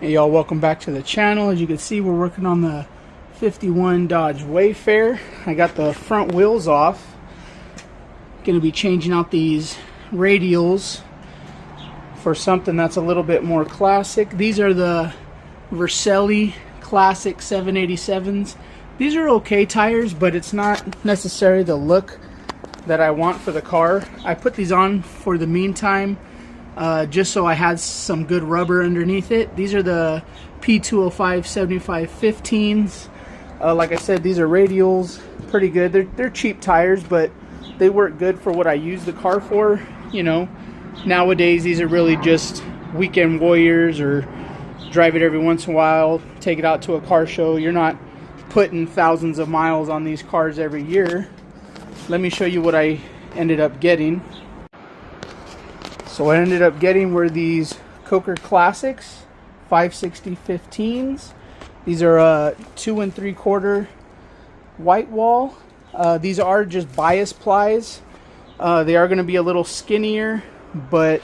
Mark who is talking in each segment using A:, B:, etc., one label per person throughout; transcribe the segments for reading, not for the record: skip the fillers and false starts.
A: Hey y'all, welcome back to the channel. As you can see, we're working on the 51 Dodge Wayfarer. I got the front wheels off. Going to be changing out these radials for something that's a little bit more classic. These are the Vercelli Classic 787s. These are okay tires, but it's not necessarily the look that I want for the car. I put these on for the meantime, just so I had some good rubber underneath it. These are the P205 7515s. Like I said, these are radials, pretty good. They're cheap tires, but they work good for what I use the car for. You know, nowadays these are really just weekend warriors, or drive it every once in a while, take it out to a car show. You're not putting thousands of miles on these cars every year. Let me show you what I ended up getting. So what I ended up getting were these COKER Classics 560 15s. These are 2 3/4 white wall. These are just bias plies. They are going to be a little skinnier, but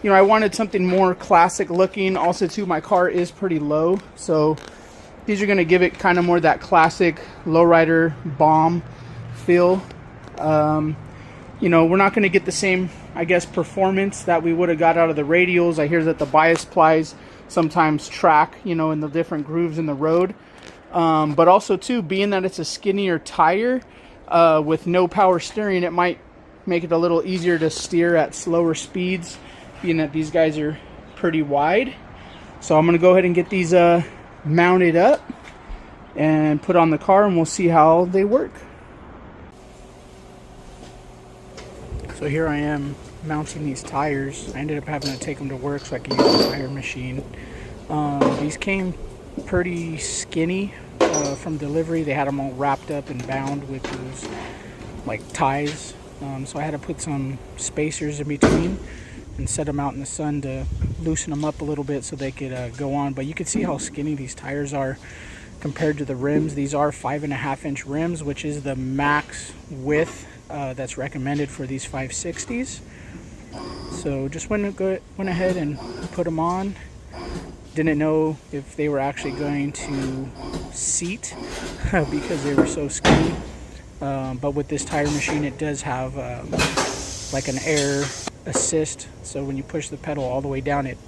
A: you know, I wanted something more classic looking. Also too, my car is pretty low, so these are going to give it kind of more that classic lowrider bomb feel. You know, we're not going to get the same, I guess, performance that we would have got out of the radials. I hear that the bias plies sometimes track, you know, in the different grooves in the road. But also too, being that it's a skinnier tire with no power steering, it might make it a little easier to steer at slower speeds, being that these guys are pretty wide. So I'm going to go ahead and get these mounted up and put on the car, and we'll see how they work. So here I am mounting these tires. I ended up having to take them to work so I could use the tire machine. These came pretty skinny from delivery. They had them all wrapped up and bound with those like ties. So I had to put some spacers in between and set them out in the sun to loosen them up a little bit so they could go on. But you can see how skinny these tires are compared to the rims. These are 5.5-inch rims, which is the max width that's recommended for these 560s. So just went ahead and put them on. Didn't know if they were actually going to seat because they were so skinny. But with this tire machine, it does have like an air assist. So when you push the pedal all the way down, it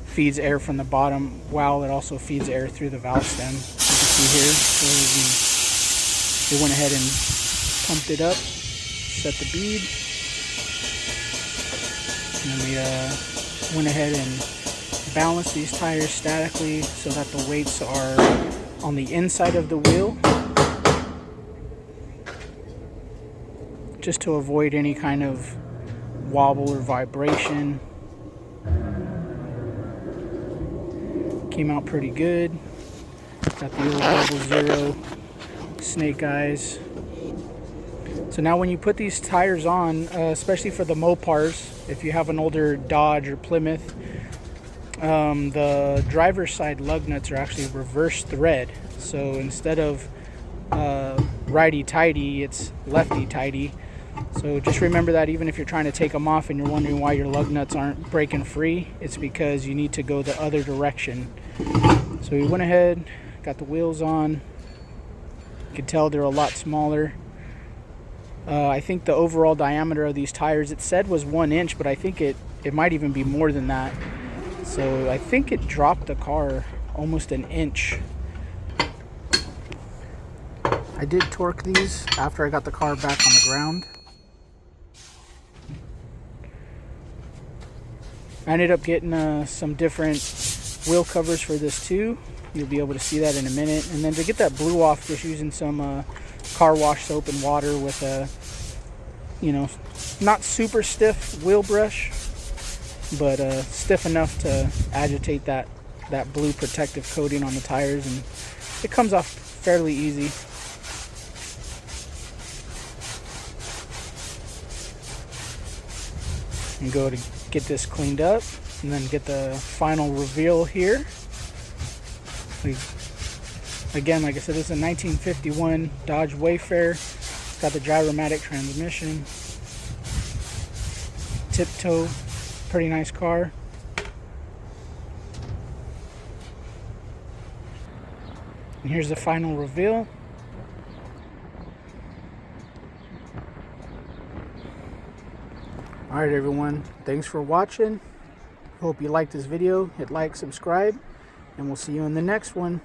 A: feeds air from the bottom while it also feeds air through the valve stem. You can see here. So we went ahead and pumped it up, set the bead, and then we went ahead and balanced these tires statically so that the weights are on the inside of the wheel, just to avoid any kind of wobble or vibration. Came out pretty good. Got the old 00 snake eyes. So now when you put these tires on, especially for the Mopars, if you have an older Dodge or Plymouth, the driver's side lug nuts are actually reverse thread. So instead of righty-tighty, it's lefty-tighty. So just remember that even if you're trying to take them off and you're wondering why your lug nuts aren't breaking free, it's because you need to go the other direction. So we went ahead, got the wheels on. You can tell they're a lot smaller. I think the overall diameter of these tires, it said was 1 inch, but I think it might even be more than that. So I think it dropped the car almost an inch. I did torque these after I got the car back on the ground. I ended up getting some different wheel covers for this too. You'll be able to see that in a minute. And then to get that blue off, just using some car wash soap and water with a, you know, not super stiff wheel brush, but stiff enough to agitate that blue protective coating on the tires, and it comes off fairly easy. And go to get this cleaned up, and then get the final reveal here. Again, like I said, this is a 1951 Dodge Wayfarer. It's got the gyromatic transmission. Tiptoe, pretty nice car. And here's the final reveal. Alright everyone, thanks for watching. Hope you liked this video. Hit like, subscribe, and we'll see you in the next one.